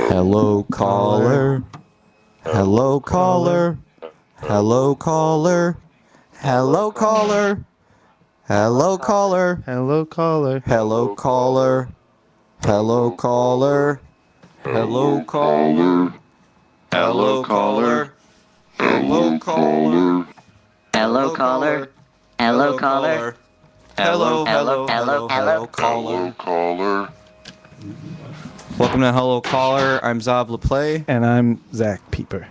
Hello, caller. Hello, caller. Hello, caller. Hello, caller. Hello, caller. Hello, caller. Hello, caller. Hello, caller. Hello, caller. Hello, caller. Hello, caller. Hello, caller. Hello, caller. Hello, caller. Welcome to Hello, Caller. I'm Zav LaPlay. And I'm Zach Pieper.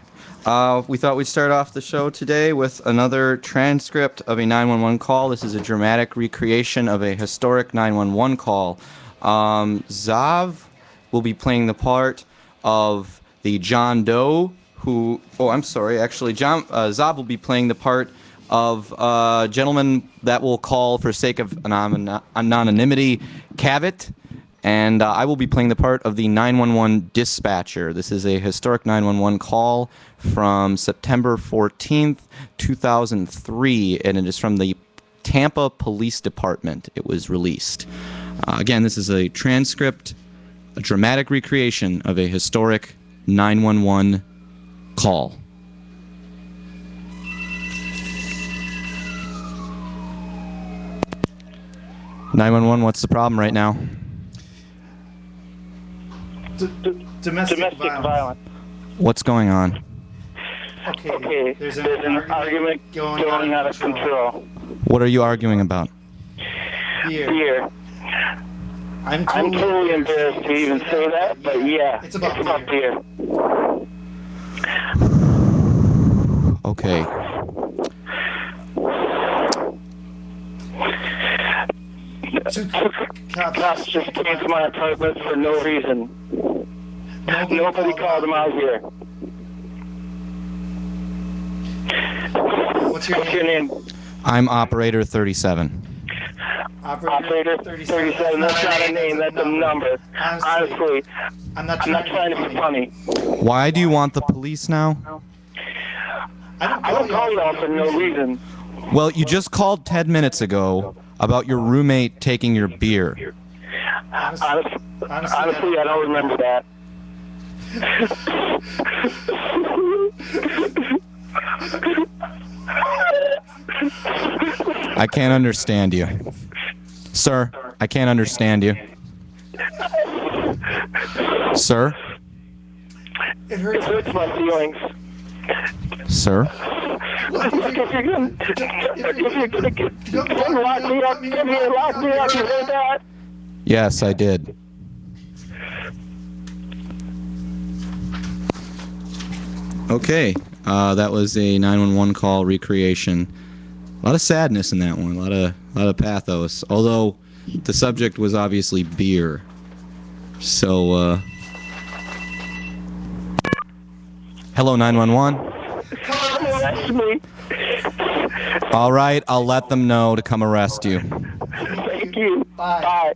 We thought we'd start off the show today with another transcript of a 911 call. This is a dramatic recreation of a historic 911 call. Zav will be playing the part of the John Doe Zav will be playing the part of a gentleman that will call for sake of anonymity, Cavett. And I will be playing the part of the 911 dispatcher. This is a historic 911 call from September 14th, 2003, and it is from the Tampa Police Department. It was released. Again, this is a transcript, a dramatic recreation of a historic 911 call. "911, what's the problem right now?" Domestic violence. What's going on? Okay. There's an argument going out of control. What are you arguing about? Beer. I'm totally embarrassed to even say that, but yeah, it's about beer. Okay. Cops just came to my apartment for no reason. Nobody called them out here. What's your name? I'm Operator 37. Operator 37, that's not a name, that's a number. Honestly, I'm not trying to be funny. Why do you want the police now? I don't call you out for no reason. Well, you just called 10 minutes ago about your roommate taking your beer. Honestly, I don't remember that. I can't understand you. Sir, I can't understand you. Sir? It hurts my feelings. Sir? Look, if you're gonna lock me up, come here, lock me up, you heard that? Yes, I did. Okay, that was a 911 call recreation. A lot of sadness in that one, a lot of pathos. Although the subject was obviously beer. So, hello, 911. Come arrest me. All right, I'll let them know to come arrest you. Thank you. Bye.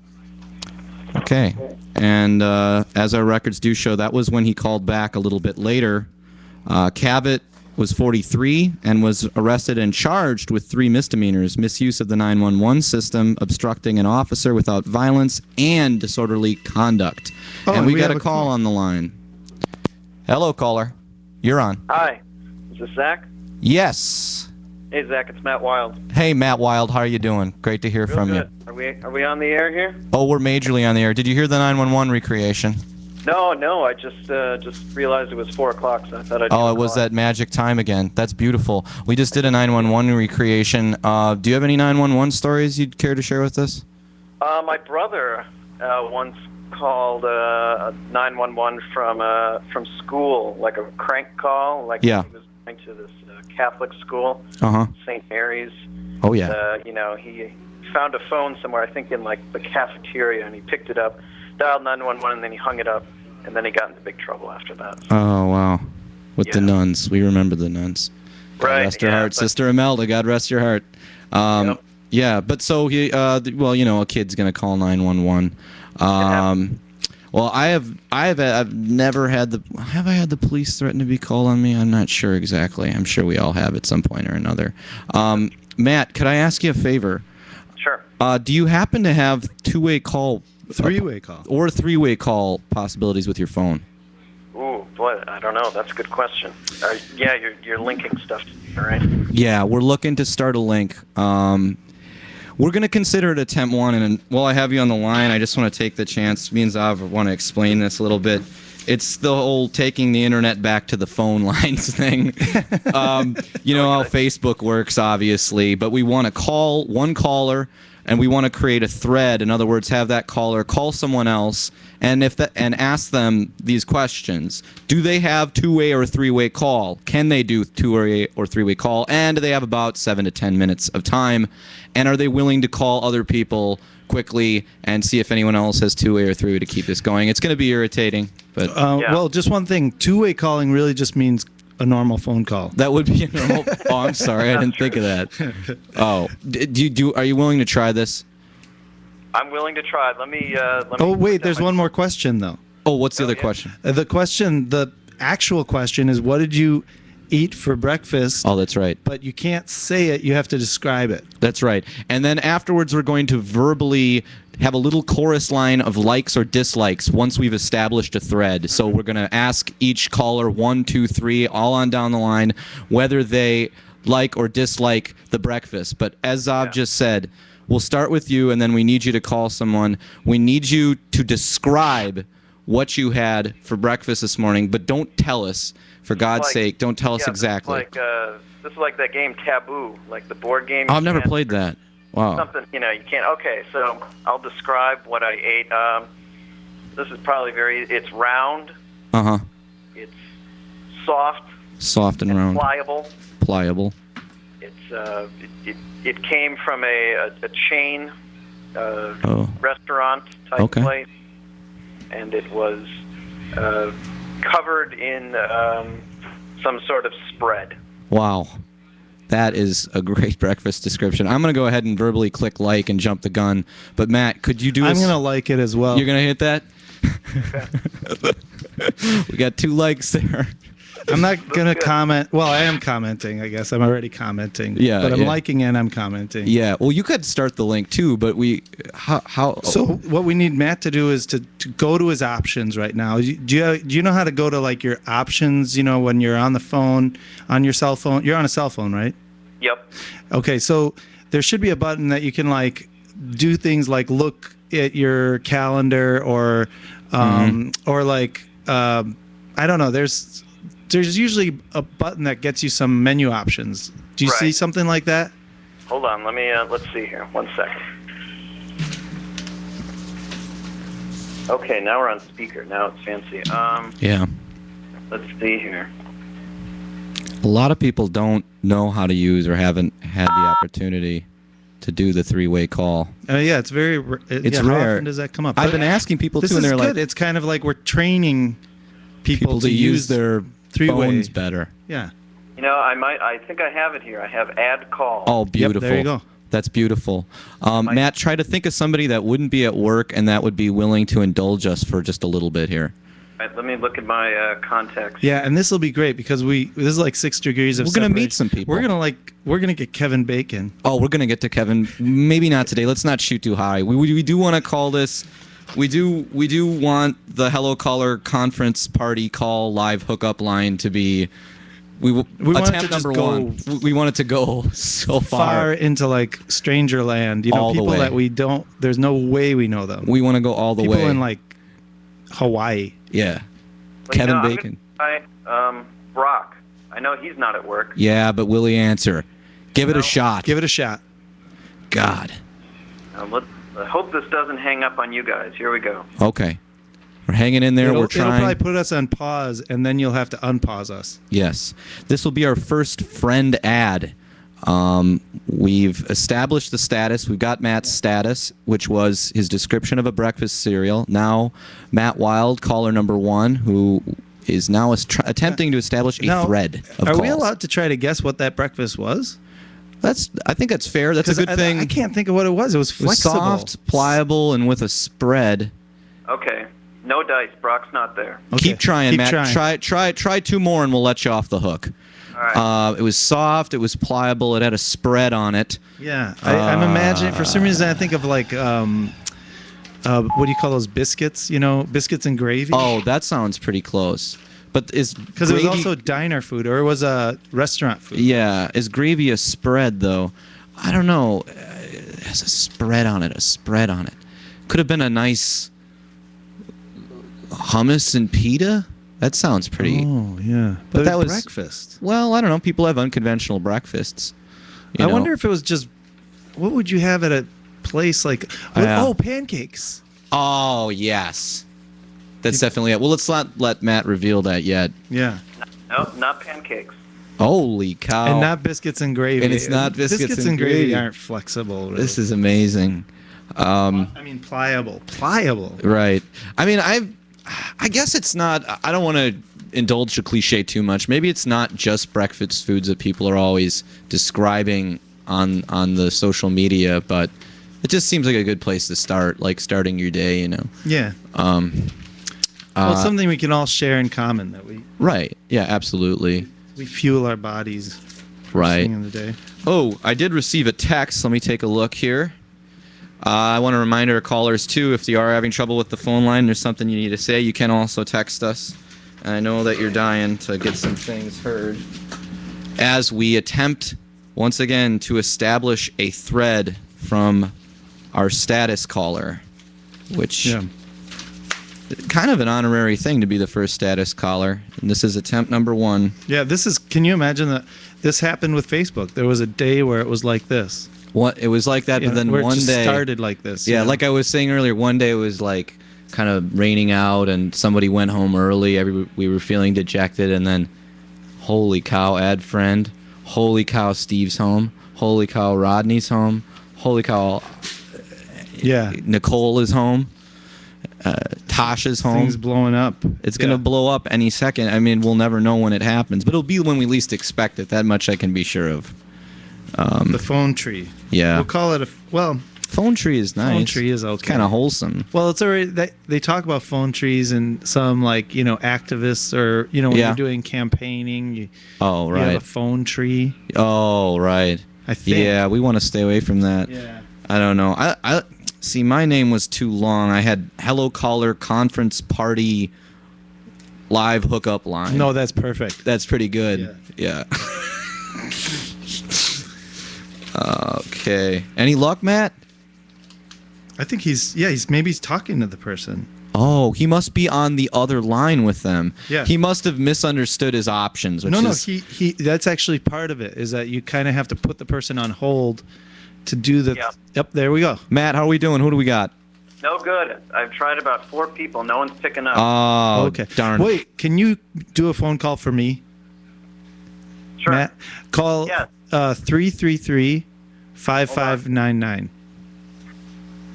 Okay, and as our records do show, that was when he called back a little bit later. Cavett was 43 and was arrested and charged with 3 misdemeanors: misuse of the 911 system, obstructing an officer without violence, and disorderly conduct. And we got a call on the line. Hello, caller. You're on. Hi. Is this Zach? Yes. Hey, Zach, it's Matt Wild. Hey, Matt Wild. How are you doing? Great to hear from Good. you. Are we on the air here? Oh, we're majorly on the air. Did you hear the 911 recreation? No. I just realized it was 4 o'clock, so I thought I'd. Oh, it was that magic time again. That's beautiful. We just did a 911 recreation. Do you have any 911 stories you'd care to share with us? My brother once called 911 from school, like a crank call. Like Yeah. he was going to this Catholic school, Uh-huh. St. Mary's. Oh, yeah. He found a phone somewhere, I think in like the cafeteria, and he picked it up, dialed 911, and then he hung it up, and then he got into big trouble after that. Oh, wow. With the Yeah. nuns. We remember the nuns. God Right, rest her yeah, heart. but- Sister Imelda, God rest your heart. Yep. Yeah, but so he, a kid's going to call 911. Well, I've never had have I had the police threaten to be called on me? I'm not sure exactly. I'm sure we all have at some point or another. Matt, could I ask you a favor? Sure. Do you happen to have two-way call Three-way call. or three-way call possibilities with your phone. Ooh, boy, I don't know. That's a good question. Yeah, you're linking stuff, all right? Yeah, we're looking to start a link. We're going to consider it attempt one, and while I have you on the line, I just want to take the chance. Me and Zav want to explain this a little bit. It's the whole taking the internet back to the phone lines thing. You know how Facebook works, obviously, but we want to call one caller, and we want to create a thread. In other words, have that caller call someone else, and ask them these questions: do they have two-way or three-way call? Can they do two-way or three-way call? And do they have about 7 to 10 minutes of time? And are they willing to call other people quickly and see if anyone else has two-way or three-way to keep this going? It's going to be irritating, but Well, just one thing. Two-way calling really just means a normal phone call. that would be a normal. Oh, I'm sorry, I didn't think of that. Oh, are you willing to try this? I'm willing to try. Let me. Oh, wait, there's one more question, though. Oh, what's the other yeah. question? The actual question is, what did you eat for breakfast? Oh, that's right. But you can't say it. You have to describe it. That's right. And then afterwards, we're going to verbally have a little chorus line of likes or dislikes once we've established a thread. So we're going to ask each caller 1, 2, 3, all on down the line, whether they like or dislike the breakfast. But as Zav just said, we'll start with you, and then we need you to call someone. We need you to describe what you had for breakfast this morning, but don't tell us. For God's sake, don't tell us exactly. This is like that game Taboo, like the board game. Oh, I've never played that. Wow. Something, you can't. Okay, so I'll describe what I ate. This is probably it's round. Uh-huh. It's soft. Soft and round. Pliable. Pliable. It's it came from a chain restaurant type place, and it was covered in some sort of spread. Wow. That is a great breakfast description. I'm going to go ahead and verbally click like and jump the gun. But Matt, could you do I'm going to like it as well. You're going to hit that? We got 2 likes there. I'm not going to comment. Well, I am commenting, I guess. I'm already commenting. Yeah, But I'm yeah. liking and I'm commenting. Yeah. Well, you could start the link too, but how So what we need Matt to do is to go to his options right now. Do you know how to go to like your options, when you're on the phone, on your cell phone? You're on a cell phone, right? Yep. Okay, so there should be a button that you can like do things like look at your calendar or like I don't know, there's usually a button that gets you some menu options. Do you see something like that? Hold on. Let me. Let's see here. 1 second. Okay, now we're on speaker. Now it's fancy. Yeah. Let's see here. A lot of people don't know how to use or haven't had the opportunity to do the 3-way call. Yeah, it's very. It's How rare. often does that come up? I've been asking people This too, and is they're good. like, It's kind of like we're training people to use their three-way. phones better. Yeah. I think I have it here. I have add call. Oh, beautiful. there you go. That's beautiful. Matt, try to think of somebody that wouldn't be at work and that would be willing to indulge us for just a little bit here. All right, let me look at my contacts. Yeah, and this will be great because this is like 6 degrees of We're gonna separation. meet some people. We're gonna get Kevin Bacon. Oh, we're gonna get to Kevin. Maybe not today. Let's not shoot too high. We do want to call this. We do want the Hello Caller conference party call live hookup line to be. We want it to attempt just number go 1. We want it to go so Far into like stranger land. All the People way. that we don't. There's no way we know them. We want to go all the People way. in like Hawaii. Yeah. Well, Kevin I'm Bacon. gonna try, Brock. I know he's not at work. Yeah, but will he answer? Give it a shot. Give it a shot. God. I hope this doesn't hang up on you guys. Here we go. Okay. We're hanging in there. We're It'll trying. probably put us on pause, and then you'll have to unpause us. Yes. This will be our first friend ad. We've established the status. We've got Matt's status, which was his description of a breakfast cereal. Now, Matt Wild, caller number 1, who is now attempting to establish a Now, thread of Are calls. we allowed to try to guess what that breakfast was? I think that's fair. That's a good thing. I can't think of what it was. It was It was flexible. soft, pliable, and with a spread. Okay. No dice. Brock's not there. Okay, Keep trying, keep Matt. trying. Try 2 more, and we'll let you off the hook. All right. It was soft. It was pliable. It had a spread on it. Yeah, I'm imagining. For some reason, I think of like what do you call those biscuits? You know, biscuits and gravy. Oh, that sounds pretty close. But is because it was gravy- also diner food, or it was a restaurant food. Yeah, is gravy a spread though? I don't know. It has a spread on it. A spread on it. Could have been a nice hummus and pita. That sounds pretty. Oh yeah, but that was- breakfast. Well, I don't know. People have unconventional breakfasts. I wonder if it was just. What would you have at a place like? Yeah. Oh, pancakes. Oh yes, that's definitely it. Well, let's not let Matt reveal that yet. Yeah, No, not pancakes. Holy cow! and not biscuits and gravy. And it's not biscuits and gravy. aren't flexible. Really. This is amazing. I mean, pliable. Pliable. Right. I mean, I guess it's not. I don't want to indulge the cliche too much. Maybe it's not just breakfast foods that people are always describing on the social media, but it just seems like a good place to start, like starting your day. You know. Yeah. Well, it's something we can all share in common that Right. Yeah. Absolutely. we fuel our bodies. First Right. thing in the day. Oh, I did receive a text. Let me take a look here. I want to remind our callers, too, if you are having trouble with the phone line, there's something you need to say, you can also text us. And I know that you're dying to get some things heard. As we attempt, once again, to establish a thread from our status caller, which Yeah. kind of an honorary thing to be the first status caller. And this is attempt number 1. Yeah. This is. Can you imagine that this happened with Facebook? There was a day where it was like this. What it was like that, You but know, then where it one just day started like this. Yeah, you know? like I was saying earlier, one day it was like kind of raining out and somebody went home early. We were feeling dejected, and then, holy cow, add friend. Holy cow, Steve's home. Holy cow, Rodney's home. Holy cow, Yeah. Nicole is home. Tasha's home. Things blowing up. It's going to blow up any second. I mean, we'll never know when it happens, but it'll be when we least expect it. That much I can be sure of. The phone tree. Yeah. We'll call it a. Well, Phone tree is nice. phone tree is okay. Kind of wholesome. Well, it's already they talk about phone trees and some like activists or when Yeah. you're doing campaigning, you Oh, have right. a phone tree. Oh, right. I think. Yeah, we want to stay away from that. Yeah. I don't know. I see. My name was too long. I had Hello Caller Conference Party Live Hookup Line. No, that's perfect. That's pretty good. Yeah. Okay. Any luck, Matt? I think he's maybe he's talking to the person. Oh, he must be on the other line with them. Yeah. He must have misunderstood his options. Which No, is, he that's actually part of it is that you kind of have to put the person on hold to do the. Yeah. Yep, there we go. Matt, how are we doing? Who do we got? No good. I've tried about 4 people. No one's picking up. Oh, Okay. darn. Wait, can you do a phone call for me, sure. Matt? Call Yeah. 333-5599.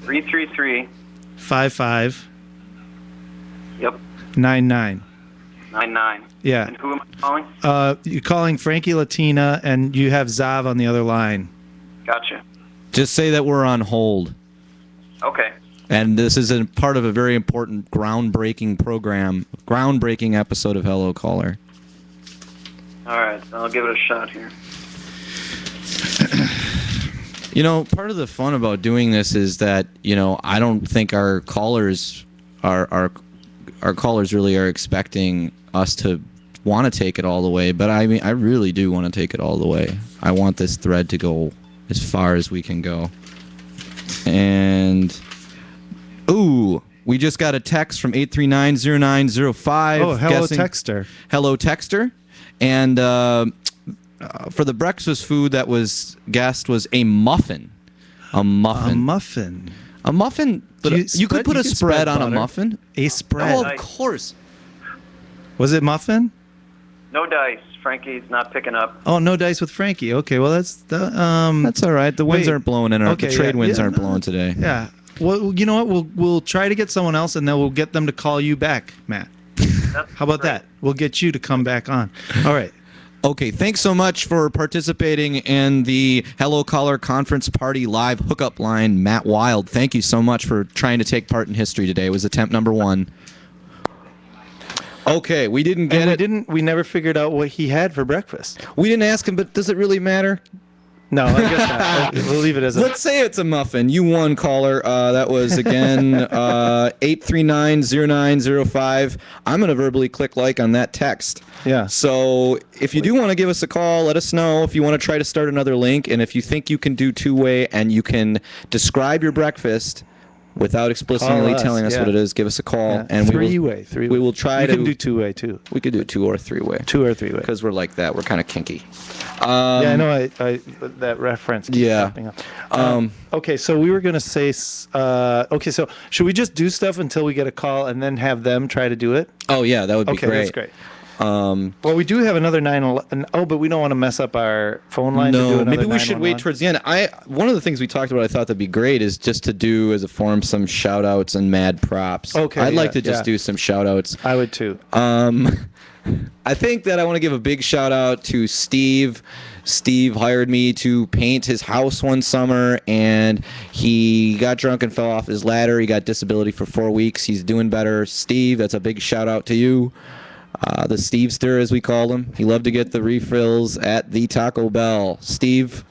333. 5599. Yep. 99. Yeah. And who am I calling? You're calling Frankie Latina, and you have Zav on the other line. Gotcha. Just say that we're on hold. Okay. And this is a part of a very important groundbreaking program, groundbreaking episode of Hello Caller. All right. I'll give it a shot here. You know, part of the fun about doing this is that, I don't think our callers our callers really are expecting us to want to take it all the way, but I mean, I really do want to take it all the way. I want this thread to go as far as we can go. And ooh, we just got a text from 8390905. Oh, hello, guessing- Texter. Hello, Texter. And for the breakfast food that was guessed was a muffin. A muffin. A muffin. A muffin. But you could put a spread on a butter. muffin. A spread. Oh, of course. Was it muffin? No dice. Frankie's not picking up. Oh, no dice with Frankie. Okay, well that's the That's all right. The winds Wait. aren't blowing in. Okay, The trade yeah, winds yeah, aren't no, blowing today. yeah. Well, you know what? We'll try to get someone else, and then we'll get them to call you back, Matt. That's How about great. that? We'll get you to come back on. All right. Okay, thanks so much for participating in the Hello Caller Conference Party Live Hookup Line, Matt Wild. Thank you so much for trying to take part in history today. It was attempt number 1. Okay, we didn't get And we never figured out what he had for breakfast. We didn't ask him, but does it really matter? No, I guess not. We'll leave it as a. Let's say it's a muffin. You won, caller. That was, again, 839-0905. I'm going to verbally click like on that text. Yeah. So if you do want to give us a call, let us know if you want to try to start another link. And if you think you can do two-way and you can describe your breakfast without explicitly telling us what it is, give us a call. Yeah. And Three-way. we will try to. We can do two-way, too. We could do two or three-way. Two or three-way. Because we're like that. We're kind of kinky. Yeah, I know. I that reference. Keeps popping up. Okay, so we were gonna say. Okay, so should we just do stuff until we get a call and then have them try to do it? Oh yeah, that would be Okay, great. that's great. Well, we do have another 911. Oh, but we don't want to mess up our phone line. to do No, another maybe we should wait 911. towards the end. One of the things we talked about, I thought that'd be great, is just to do as a forum some shout outs and mad props. Okay, I'd like yeah, to just yeah. do some shout outs. I would too. I think that I want to give a big shout out to Steve. Steve hired me to paint his house one summer, and he got drunk and fell off his ladder. He got disability for 4 weeks. He's doing better. Steve, that's a big shout out to you. The Stevester, as we call him. He loved to get the refills at the Taco Bell. Steve,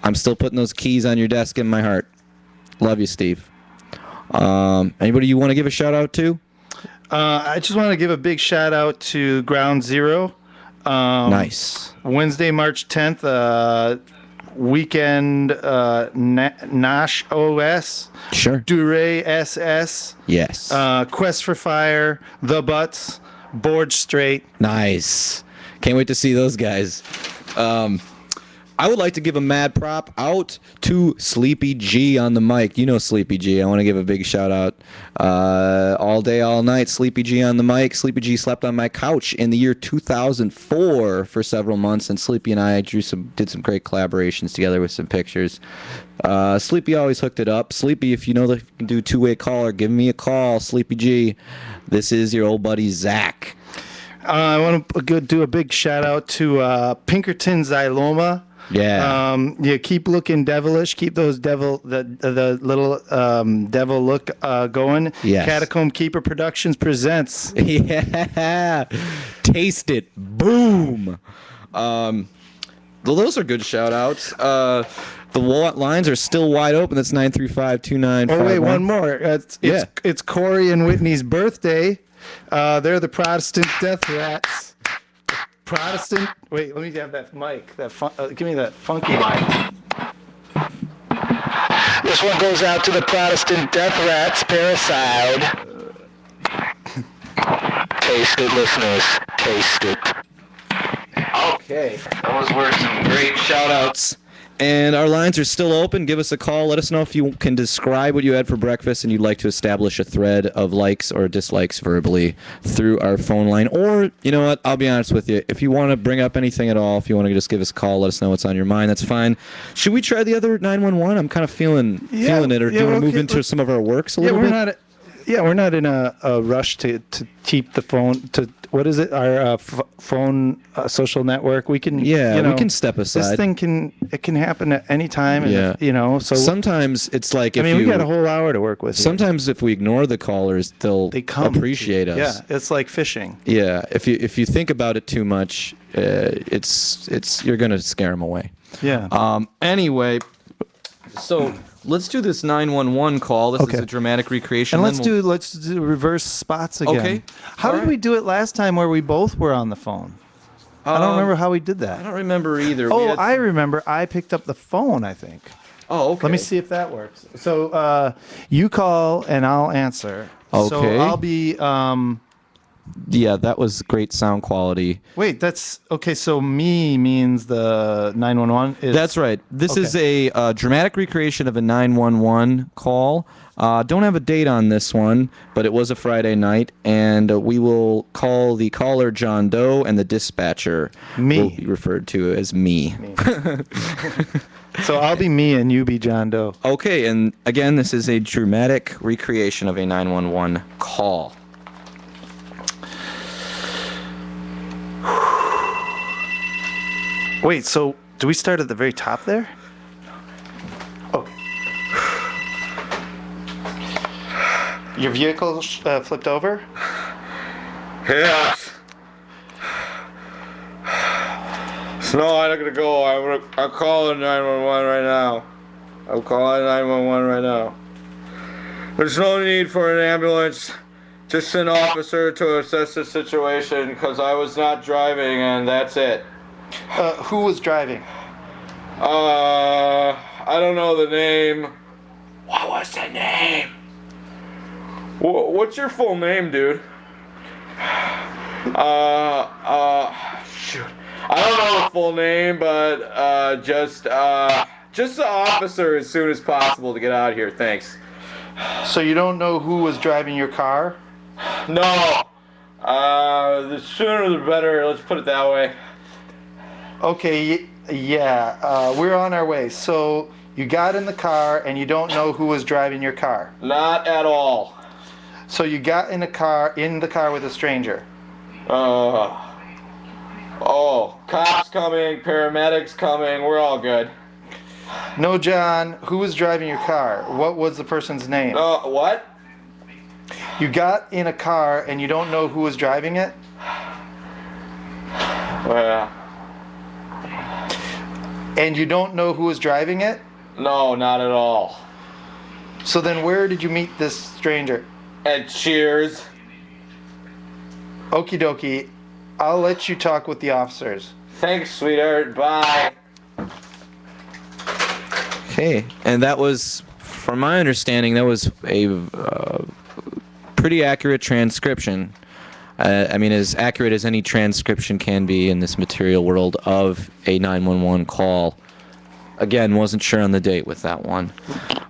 I'm still putting those keys on your desk in my heart. Love you, Steve. Anybody you want to give a shout out to? I just want to give a big shout out to Ground Zero. Nice. Wednesday, March 10th, weekend Nash OS, Sure. Duray SS, Yes. Quest for Fire, The Butts, Board Straight. Nice. Can't wait to see those guys. I would like to give a mad prop out to Sleepy G on the mic. You know Sleepy G. I want to give a big shout out. All day, all night, Sleepy G on the mic. Sleepy G slept on my couch in the year 2004 for several months, and Sleepy and I did some great collaborations together with some pictures. Sleepy always hooked it up. Sleepy, if you know that you can do two-way caller, give me a call, Sleepy G. This is your old buddy Zach. I want to do a big shout out to Pinkerton Xyloma. Yeah. Yeah, keep looking devilish. Keep those the little devil look going. Yes. Catacomb Keeper Productions presents. Yeah. Taste it. Boom. Well, those are good shout outs. The lines are still wide open. That's 935-2951. Oh wait, one more. It's Corey and Whitney's birthday. They're the Protestant Death Rats. Protestant. Wait, let me have that mic. Give me that funky mic. This one goes out to the Protestant Death Rats, Parasite. Taste it, listeners. Taste it. Okay. Those were some great shout outs. And our lines are still open. Give us a call. Let us know if you can describe what you had for breakfast and you'd like to establish a thread of likes or dislikes verbally through our phone line. Or, you know what, I'll be honest with you. If you want to bring up anything at all, if you want to just give us a call, let us know what's on your mind, that's fine. Should we try the other 911? I'm kind of feeling it. Or do you want to move into some of our works a little bit? We're not in a rush to keep the phone what is it? Our phone social network. We can we can step aside. This thing can happen at any time. And so sometimes it's like we got a whole hour to work with. Sometimes if we ignore the callers, they come appreciate us. Yeah, it's like fishing. Yeah, if you think about it too much, it's you're gonna scare them away. Yeah. Anyway, so let's do this 911 call. This is a dramatic recreation. And let's do reverse spots again. Okay. How did we do it last time where we both were on the phone? I don't remember how we did that. I don't remember either. I remember. I picked up the phone, I think. Oh, okay. Let me see if that works. So you call and I'll answer. Okay. So I'll be. Yeah, that was great sound quality. Wait, that's okay. So me means the 911 is. That's right. This is a dramatic recreation of a 911 call. Don't have a date on this one, but it was a Friday night, and we will call the caller John Doe and the dispatcher will be referred to as me. So I'll be me and you be John Doe. Okay, and again, this is a dramatic recreation of a 911 call. Wait, so do we start at the very top there? Okay. Your vehicle flipped over? Yes. No, I'm not gonna go. I'm calling 911 right now. I'm calling 911 right now. There's no need for an ambulance. Just an officer to assess the situation because I was not driving and that's it. Who was driving? I don't know the name. What was the name? What's your full name, dude? Shoot. I don't know the full name, but just the officer as soon as possible to get out of here. Thanks. So you don't know who was driving your car? No. The sooner the better. Let's put it that way. Okay, yeah, we're on our way. So you got in the car and you don't know who was driving your car. Not at all. So you got in the car with a stranger. Cops coming, paramedics coming. We're all good. No, John, who was driving your car? What was the person's name? What? You got in a car and you don't know who was driving it? Well, And you don't know who was driving it? no, not at all. So then where did you meet this stranger? And cheers. Okie dokie, I'll let you talk with the officers. Thanks, sweetheart. Bye. Okay, and that was, from my understanding, that was a pretty accurate transcription. I mean, as accurate as any transcription can be in this material world of a 911 call. Again, wasn't sure on the date with that one.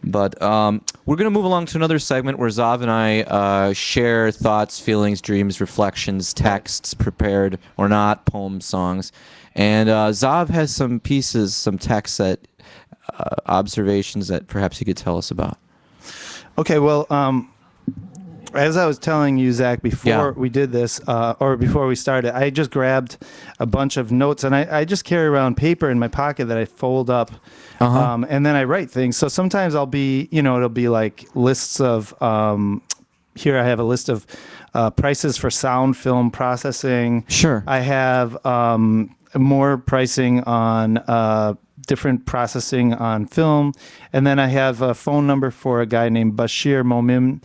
But we're going to move along to another segment where Zav and I share thoughts, feelings, dreams, reflections, texts, prepared or not, poems, songs. And Zav has some pieces, some texts that, observations that perhaps he could tell us about. Okay, well, as I was telling you, Zach, before Yeah. we did this, or before we started, I just grabbed a bunch of notes, and I just carry around paper in my pocket that I fold up, and then I write things. So sometimes I'll be, it'll be like lists of, here I have a list of prices for sound film processing. Sure. I have more pricing on different processing on film. And then I have a phone number for a guy named Bashir Momim.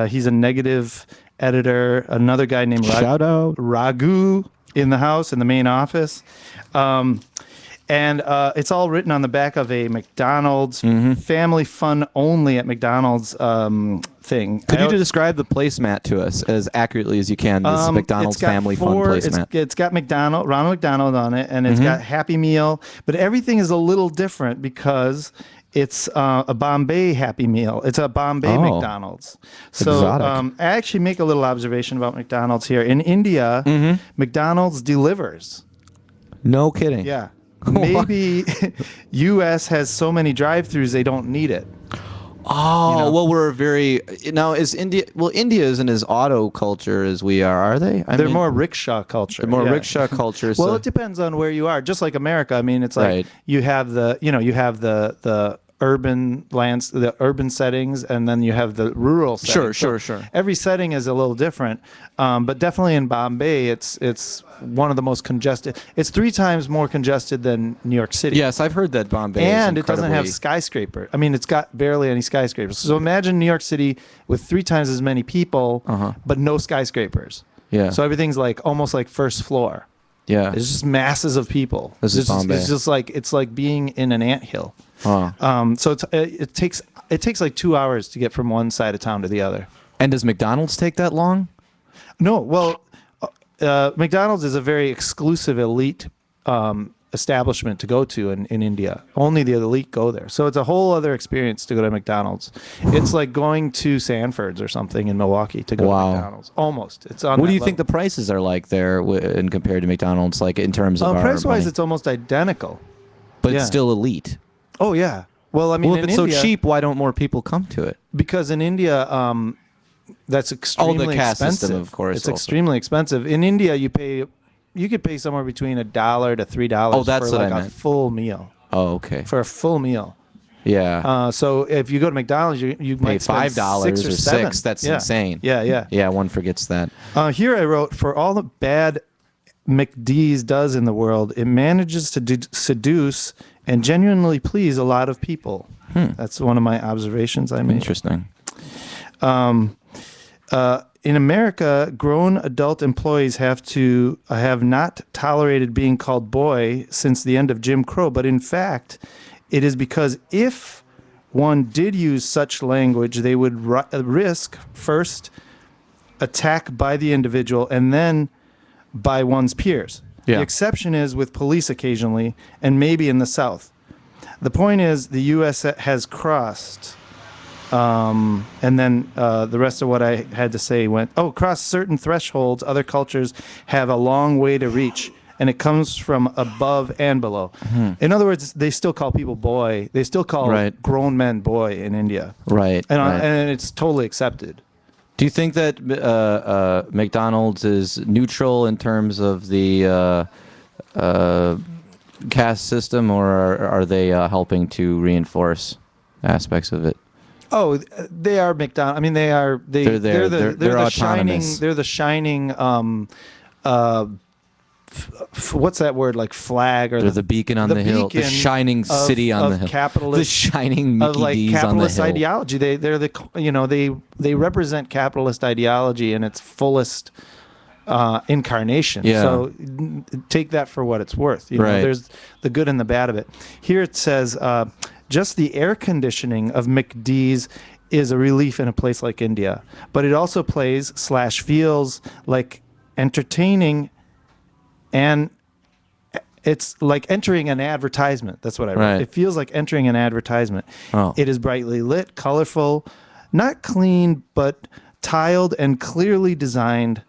He's a negative editor. Another guy named Shout out. Raghu in the house, in the main office. And it's all written on the back of a McDonald's family fun only at McDonald's thing. Could you describe the placemat to us as accurately as you can? This McDonald's it's got family fun placemat. It's got Ronald McDonald on it, and it's got Happy Meal, but everything is a little different because it's a Bombay Happy Meal. It's a Bombay McDonald's. So Exotic. I actually make a little observation about McDonald's here. In India, McDonald's delivers. No kidding. Yeah. Maybe U.S. has so many drive-throughs they don't need it. Oh, well, we're very now. Is India? Well, India isn't as auto culture as we are they? They're more rickshaw culture. They're more yeah. rickshaw culture. Well, so. it depends on where you are. Just like America, I mean, it's like Right. you have the urban lands, the urban settings, and then you have the rural settings. Sure. Every setting is a little different, but definitely in Bombay, it's one of the most congested. It's 3 times more congested than New York City. Yes, I've heard that Bombay. And is it doesn't have incredibly- skyscraper. I mean, it's got barely any skyscrapers. So imagine New York City with 3 times as many people, but no skyscrapers. Yeah. So everything's like almost like first floor. Yeah. It's just masses of people. This is Bombay. It's just like it's like being in an anthill. Huh. So it takes like 2 hours to get from one side of town to the other. And does McDonald's take that long? No, well, McDonald's is a very exclusive elite establishment to go to in India. Only the elite go there. So it's a whole other experience to go to McDonald's. It's like going to Sanford's or something in Milwaukee to go Wow. to McDonald's. Almost. It's on. What do that you think the level. prices are like there and compared to McDonald's, like in terms of our price-wise, money? it's almost identical. But yeah. it's still elite. Oh yeah. Well, I mean, Well, if in it's India, so cheap, why don't more people come to it? because in India, that's extremely caste expensive. system, of course, It's also. extremely expensive. In India, you could pay somewhere between $1 to $3 Oh, that's for what I like a meant. full meal. Oh, okay. For a full meal. Yeah. So if you go to McDonald's, you Pay might spend $5 $6 or or $7. $6. That's Yeah. insane. Yeah. Yeah, one forgets that. Here I wrote, for all the bad McDee's does in the world, it manages to seduce and genuinely please a lot of people. That's one of my observations I made. Interesting. In America, grown adult employees have not tolerated being called boy since the end of Jim Crow. But in fact, it is because if one did use such language, they would risk first attack by the individual and then by one's peers. Yeah. The exception is with police occasionally and maybe in the South. The point is the U.S. has crossed, and then the rest of what I had to say went, cross certain thresholds, other cultures have a long way to reach, and it comes from above and below. In other words, they still call people boy. They still call Right. grown men boy in India. Right. And, right. and it's totally accepted. Do you think that McDonald's is neutral in terms of the caste system, or are they helping to reinforce aspects of it? Oh, they are McDonald's. I mean, they are. They're there. They're the shining. autonomous. They're the shining. What's that word? Like flag or They're the beacon on the hill, the beacon shining city on the hill, capitalist, the shining of Mickey like D's on the capitalist hill. ideology. They're the they represent capitalist ideology in its fullest incarnation. Yeah. So take that for what it's worth. You know, Right. there's the good and the bad of it. Here it says just the air conditioning of McDee's is a relief in a place like India, but it also feels like entertaining, and it's like entering an advertisement. That's what I wrote. Right. It feels like entering an advertisement. Oh. It is brightly lit, colorful, not clean, but tiled and clearly designed.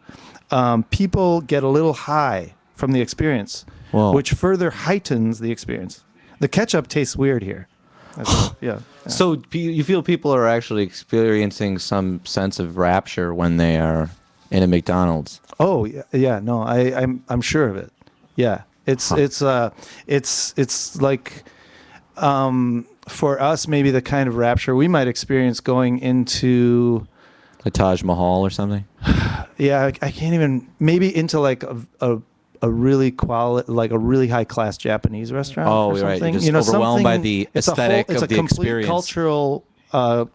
People get a little high from the experience, Whoa. which further heightens the experience. The ketchup tastes weird here. Yeah. So you feel people are actually experiencing some sense of rapture when they are in a McDonald's? Oh yeah. No, I'm sure of it. Yeah. It's like for us maybe the kind of rapture we might experience going into The Taj Mahal or something? I can't even maybe into like a really like a really high class Japanese restaurant. Oh, or right. something. You're just overwhelmed by the it's a aesthetic it's of a the complete experience. cultural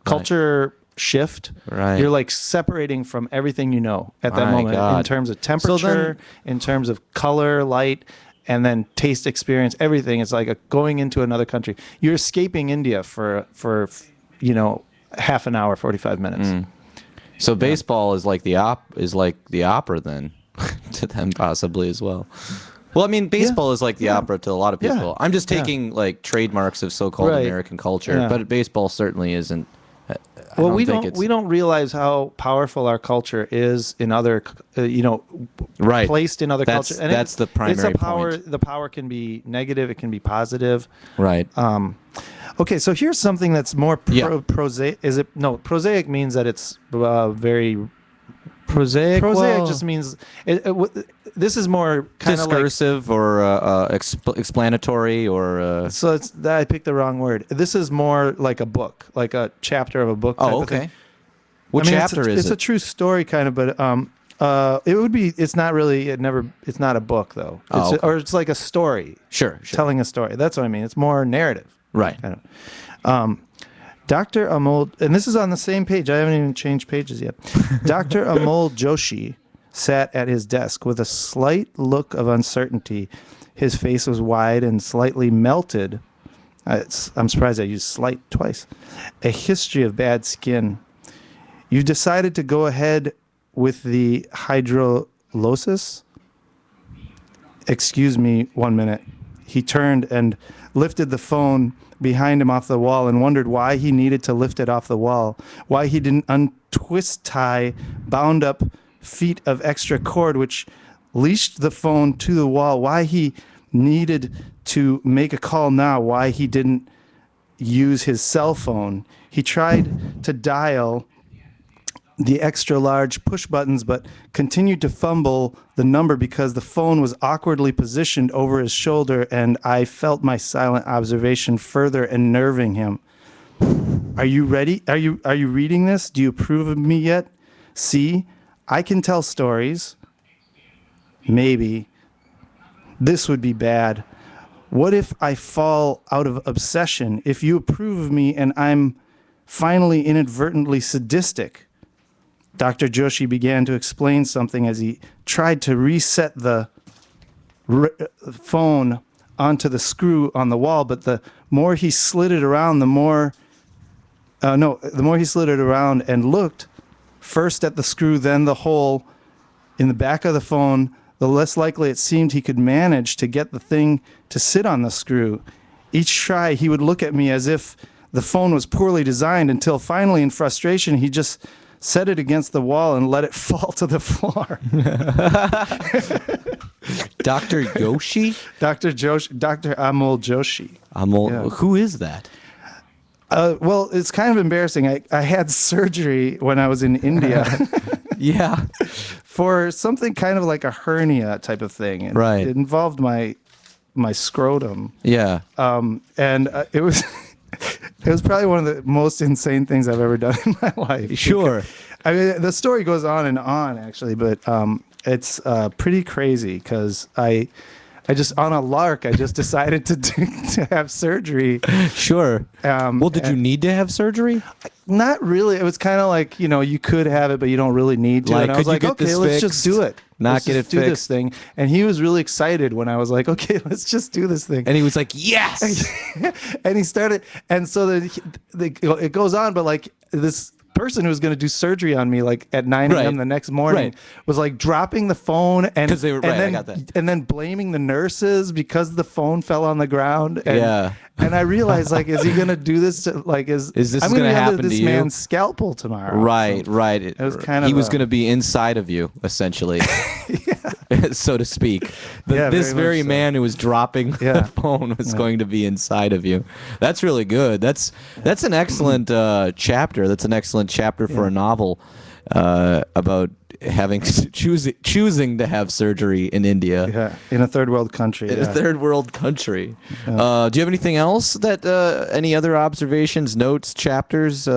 culture shift. Right. You're like separating from everything you know at that My moment in God. terms of temperature, in terms of color, light, and then taste experience. Everything. It's like going into another country. You're escaping India for half an hour, 45 minutes. So baseball is like the opera then, to them possibly as well. Well, I mean, baseball is like the opera to a lot of people. Yeah. I'm just taking like trademarks of so-called Right. American culture, Yeah. but baseball certainly isn't. Well, I we think don't it's- we don't realize how powerful our culture is in other, Right. placed in other That's- cultures. And that's the primary it's a power. point. The power can be negative. It can be positive. Right. Okay, so here's something that's more Yeah. prosaic. Is it no? Prosaic means that it's very. Prosaic. Prosaic just means this is more kind of like. discursive or explanatory or. So I picked the wrong word. This is more like a book, like a chapter of a book. type Oh, of thing. okay. What I mean, chapter is it's it? a true story kind of, but it would be. It's not really. It's not a book though. Oh, okay. Or it's like a story, Sure. telling a story. That's what I mean. It's more narrative. Right. Kind of. Dr. Amol, and this is on the same page. I haven't even changed pages yet. Dr. Amol Joshi sat at his desk with a slight look of uncertainty. His face was wide and slightly melted. I'm surprised I used slight twice. A history of bad skin. You decided to go ahead with the hydrolysis? Excuse me 1 minute. He turned and lifted the phone behind him off the wall and wondered why he needed to lift it off the wall, why he didn't untwist tie bound up feet of extra cord which leashed the phone to the wall, why he needed to make a call now, why he didn't use his cell phone. He tried to dial the extra large push buttons, but continued to fumble the number because the phone was awkwardly positioned over his shoulder, and I felt my silent observation further unnerving him. Are you ready? Are you reading this? Do you approve of me yet? See, I can tell stories. Maybe, This would be bad. What if I fall out of obsession? If you approve of me and I'm finally inadvertently sadistic? Dr. Joshi began to explain something as he tried to reset the phone onto the screw on the wall, but the more he slid it around, the more he slid it around and looked first at the screw, then the hole in the back of the phone, the less likely it seemed he could manage to get the thing to sit on the screw. Each try, he would look at me as if the phone was poorly designed, until finally, in frustration, he just set it against the wall and let it fall to the floor. Dr. Yoshi? Dr. Amol Joshi. Amol, Yeah. who is that? Well, it's kind of embarrassing. I had surgery when I was in India Yeah. for something kind of like a hernia type of thing. And Right. It involved my scrotum. Yeah. And it was it was probably one of the most insane things I've ever done in my life. Sure. I mean, the story goes on and on, actually, but it's pretty crazy because I just, on a lark, I just decided to have surgery. Sure. Well, did you need to have surgery? Not really. It was kind of like, you could have it, but you don't really need to. Like, And I was could you like, get okay, this let's just fixed? do it. Not Let's get just it do this fixed? thing. And he was really excited when I was like, okay, let's just do this thing. And he was like, yes. And he started, and so it goes on, but like this person who was going to do surgery on me like at 9 a.m. Right. the next morning Right. was like dropping the phone and 'Cause they were- and right, I then, got that. and then blaming the nurses because the phone fell on the ground. And, Yeah. And I realized, like, is he going to do this to, like, Is this I'm gonna be under happen to this you? man's scalpel tomorrow. Right, So right. it was kind of he was a- going to be inside of you, essentially, so to speak. Yeah, This very much very so. man who was dropping Yeah. the phone was going to be inside of you. That's really good. That's an excellent chapter. That's an excellent chapter for a novel about having choosing to have surgery in India. Yeah, in a third world country. In yeah. a third world country. Do you have anything else that any other observations, notes, chapters,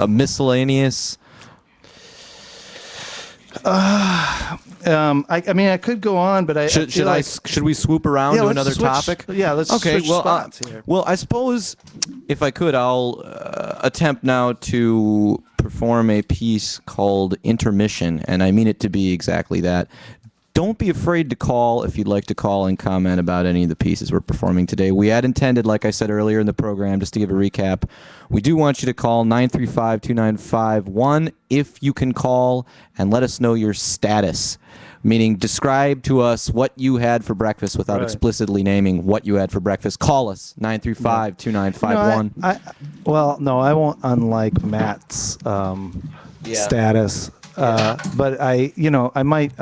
miscellaneous? I mean, I could go on, but I Should feel like, we swoop around to let's another switch- topic? Yeah, let's Okay. switch Well, spots here. well, I suppose if I could, I'll attempt now to perform a piece called Intermission, and I mean it to be exactly that. Don't be afraid to call if you'd like to call and comment about any of the pieces we're performing today. We had intended, like I said earlier in the program, just to give a recap, we do want you to call 935-2951 if you can call and let us know your status, meaning describe to us what you had for breakfast without Right. explicitly naming what you had for breakfast. Call us, 935-2951. No, I won't, unlike Matt's status. But I might,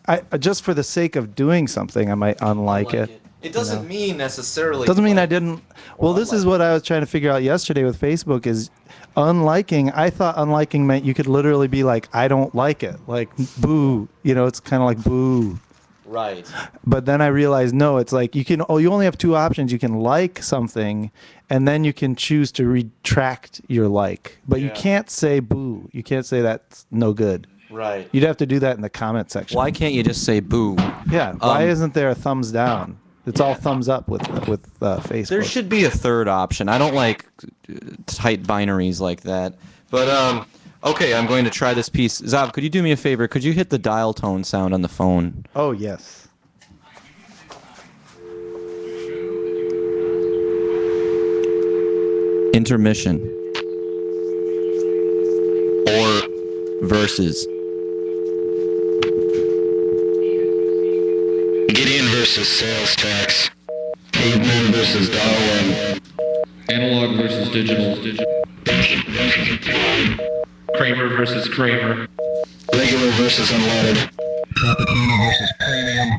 I just for the sake of doing something, I might unlike it. It doesn't mean necessarily. Doesn't mean I didn't. Well, this is what I was trying to figure out yesterday with Facebook is unliking. I thought unliking meant you could literally be like, I don't like it. Like, boo. It's kind of like boo. Right. But then I realized, no, it's like you only have two options. You can like something and then you can choose to retract your like. But you Yeah. can't say boo. You can't say that's no good. Right. You'd have to do that in the comment section. Why can't you just say boo? Yeah. Why isn't there a thumbs down? It's all thumbs up with Facebook. There should be a third option. I don't like tight binaries like that. But okay, I'm going to try this piece. Zav, could you do me a favor? Could you hit the dial tone sound on the phone? Oh, yes. Intermission. Or verses. Gideon versus sales tax. Caveman versus Darwin. Analog versus digital. Kramer versus Kramer. Regular versus unleaded. Tropicana versus premium.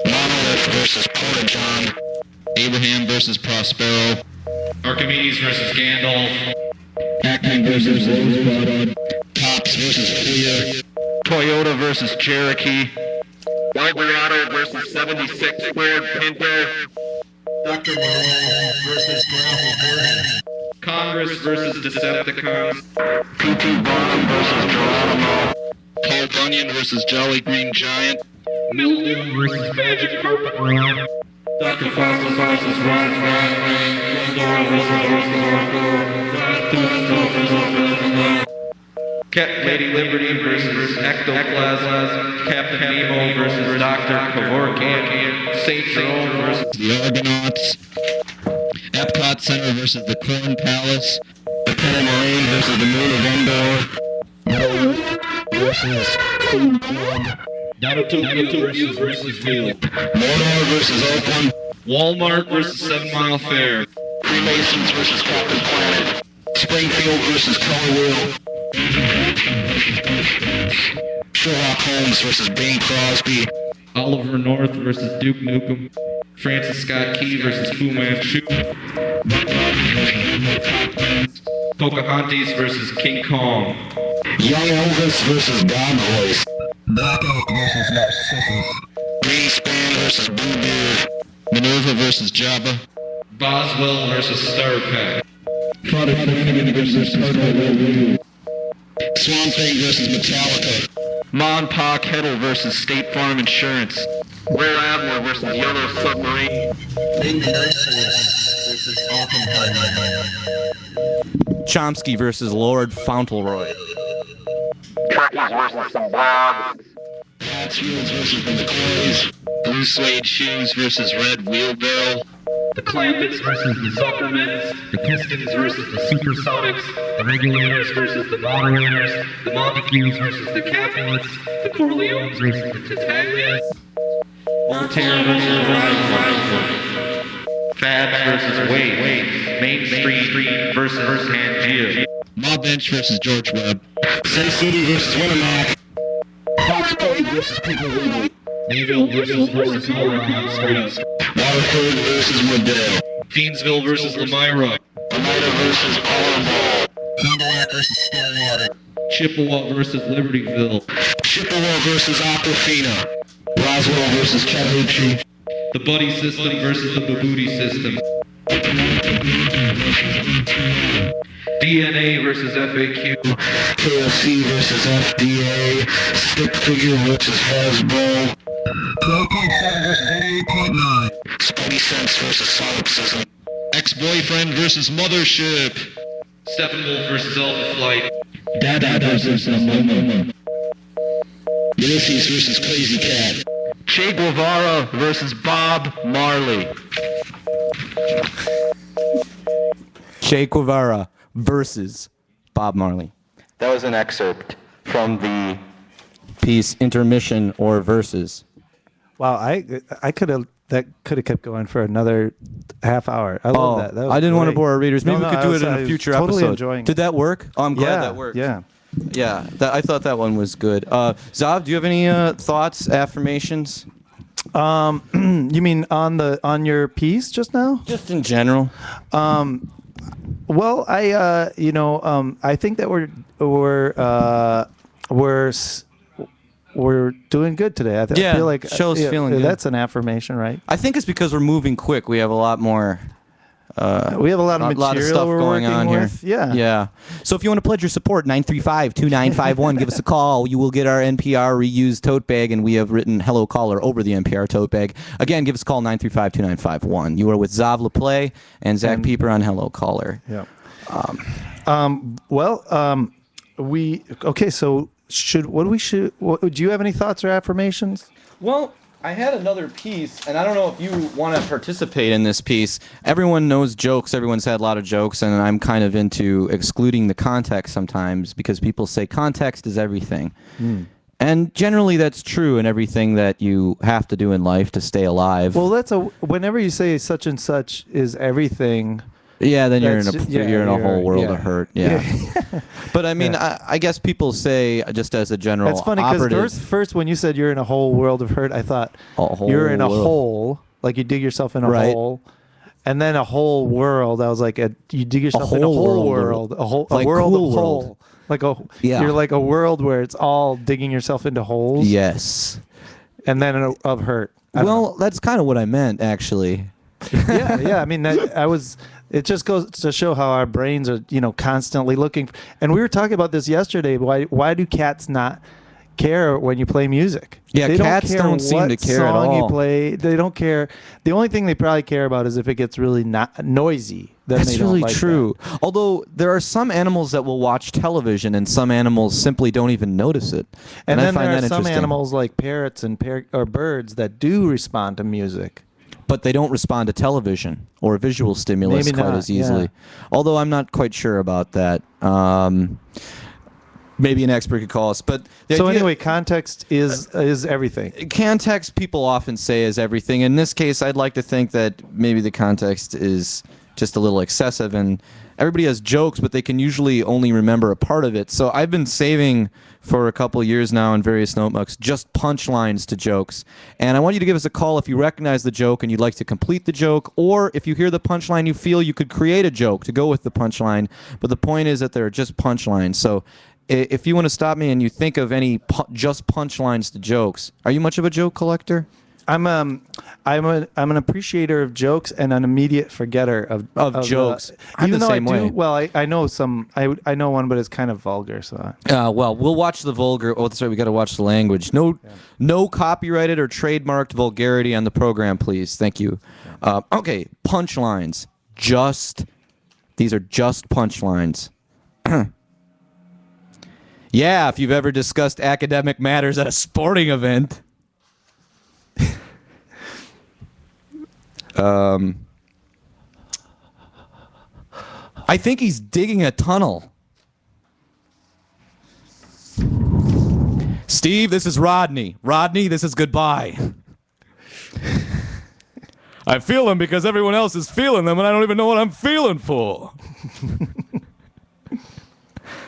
Monolith versus Porta-John. Abraham versus Prospero. Archimedes versus Gandalf. Acme versus Rosebud. Tops versus Clear. Toyota versus Cherokee. Vibrato versus 76 squared Pinto. Dr. Moreau versus Congress versus Decepticons. P.T. Barnum versus Geronimo. Paul Bunyan versus Jolly Green Giant. Mildew versus Magic Carpet Rod. Dr. Fossil versus Ron Ring. Pandora versus Captain Lady Liberty versus Ectoplasm. Captain Nemo versus Dr. Kevorkian. Saint Jerome versus The Argonauts. Epcot Center versus the Corn Palace. The Marine versus the Moon of Endor. Versus Queen Club. Naruto versus Field. Mordor versus Oakland. Walmart versus 7 Mile Fair. Freemasons versus Captain Planet. Springfield versus Color Wheel. Sherlock Holmes versus Bing Crosby. Oliver North versus Duke Nukem. Francis Scott Key versus Fu Manchu. Pocahontas versus King Kong. Young Elvis versus God Voice. Black Elk versus Narcissus. Greenspan versus Bluebeard. Minerva versus Jabba. Boswell versus Starpack. Father versus Turtle. Swamp Thing versus Metallica. Mon Pa Kettle versus State Farm Insurance. Rear Admiral versus Yellow Submarine. versus Oppenheimer. Chomsky versus Lord Fauntleroy. Truckies versus some blogs. Hatfields versus the McCoys. Blue suede shoes versus red wheelbarrow. The Clampets versus the Zuckermans. The Pistons versus the Supersonics. The Regulators versus the Moderators. The Montagues versus the Capulets. The Corleones versus the Titaglias. Voltaire versus Rhineford. Fabs versus Wade. Main Street versus Pangea. Mob Bench versus George Webb. Sin City versus Winamac. Foxborough versus People League. Mayville versus Moron Street. Waterford versus Wooddale. Fiendsville versus Lamira. Oneida versus Powerball. Fond du Lac versus Stillwater. Chippewa versus Libertyville. Chippewa versus Aquafina. Roswell versus Chattahoochee. The Buddy System versus the Babooty System. DNA versus FAQ. KFC versus FDA. Stick Figure versus Hasbro. 12.7 versus 88.9. Spidey Sense versus Solipsism. Ex-boyfriend versus Mothership. Steppenwolf versus Alpha Flight. Dada versus Momo. Ulysses versus Crazy Cat. Che Guevara versus Bob Marley. Che Guevara versus Bob Marley. That was an excerpt from the piece Intermission or Verses. Wow, I could have kept going for another half hour. I love that. That was I didn't want to great. bore our readers. Maybe No, we could do it in I a was future totally episode. enjoying Did it. that work? Oh, I'm glad Yeah, that worked. yeah. Yeah, I thought that one was good. Zav, do you have any thoughts, affirmations? You mean on your piece just now? Just in general. Well, I think that we're doing good today. I Yeah, feel like show's feeling good. That's an affirmation, right? I think it's because we're moving quick. We have a lot more. We have a lot of material stuff we're going working on here. with. Yeah. Yeah. So if you want to pledge your support, 935-2951, give us a call. You will get our NPR reused tote bag, and we have written Hello Caller over the NPR tote bag. Again, give us a call, 935-2951. You are with Zav LaPlay and Zach Pieper on Hello Caller. Yeah. So do you have any thoughts or affirmations? Well, I had another piece, and I don't know if you want to participate in this piece. Everyone knows jokes. Everyone's had a lot of jokes, and I'm kind of into excluding the context sometimes because people say context is everything. And generally that's true in everything that you have to do in life to stay alive. Well, whenever you say such and such is everything. Yeah, then you're in That's a whole world of hurt. Yeah. Yeah. But I mean, I guess people say just as a general That's funny operative. because first when you said you're in a whole world of hurt, I thought A whole you're in a world. hole, like you dig yourself in a Right. hole, and then a whole world. I was like, you dig yourself in a whole whole world. world, a Like world Cool of World. hole, like Yeah. you're like a world where it's all digging yourself into holes. Yes. And then of hurt. I don't know. Well, that's kind of what I meant, actually. yeah. I mean, it just goes to show how our brains are, constantly looking. And we were talking about this yesterday. Why do cats not care when you play music. Yeah, they cats don't, care don't seem what to care at song all. you play. They don't care. The only thing they probably care about is if it gets really noisy. Then That's they don't really like true. Although there are some animals that will watch television, and some animals simply don't even notice it. that. And I then find there are that some interesting. animals like parrots and or birds that do respond to music. But they don't respond to television or visual stimulus Maybe quite not, as easily. yeah. Although I'm not quite sure about that. Maybe an expert could call us. But the So idea- anyway, context is everything. context people often say is everything. In this case, I'd like to think that maybe the context is just a little excessive, and everybody has jokes, but they can usually only remember a part of it. So I've been saving for a couple of years now in various notebooks just punchlines to jokes. And I want you to give us a call if you recognize the joke and you'd like to complete the joke, or if you hear the punchline, you feel you could create a joke to go with the punchline. But the point is that they're just punchlines. So if you want to stop me and you think of any just punchlines to jokes, are you much of a joke collector? I'm an appreciator of jokes and an immediate forgetter of jokes. I'm even the though same I do, way. well, I know some. I know one, but it's kind of vulgar. So Well, we'll watch the vulgar. Oh, that's right. We got to watch the language. No copyrighted or trademarked vulgarity on the program, please. Thank you. Okay, punchlines. These are just punchlines. Yeah, if you've ever discussed academic matters at a sporting event. I think he's digging a tunnel. Steve, this is Rodney. Rodney, this is goodbye. I feel them because everyone else is feeling them, and I don't even know what I'm feeling for.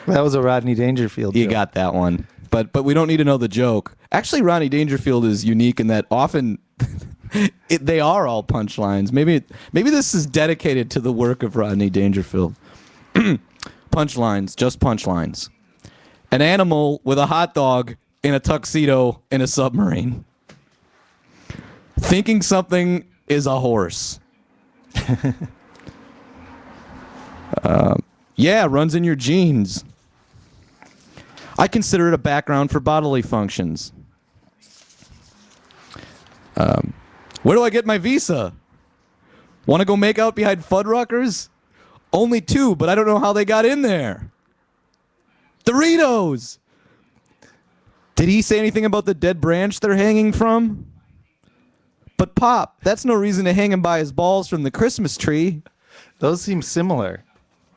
that was a Rodney Dangerfield. You joke. got that one. But we don't need to know the joke. Actually, Rodney Dangerfield is unique in that often they are all punchlines. Maybe this is dedicated to the work of Rodney Dangerfield. Punchlines, just punchlines. An animal with a hot dog in a tuxedo in a submarine. Thinking something is a horse. Yeah, runs in your genes. I consider it a background for bodily functions. Where do I get my visa? Want to go make out behind Fuddruckers? Only 2, but I don't know how they got in there. Doritos! Did he say anything about the dead branch they're hanging from? But Pop, that's no reason to hang him by his balls from the Christmas tree. Those seem similar.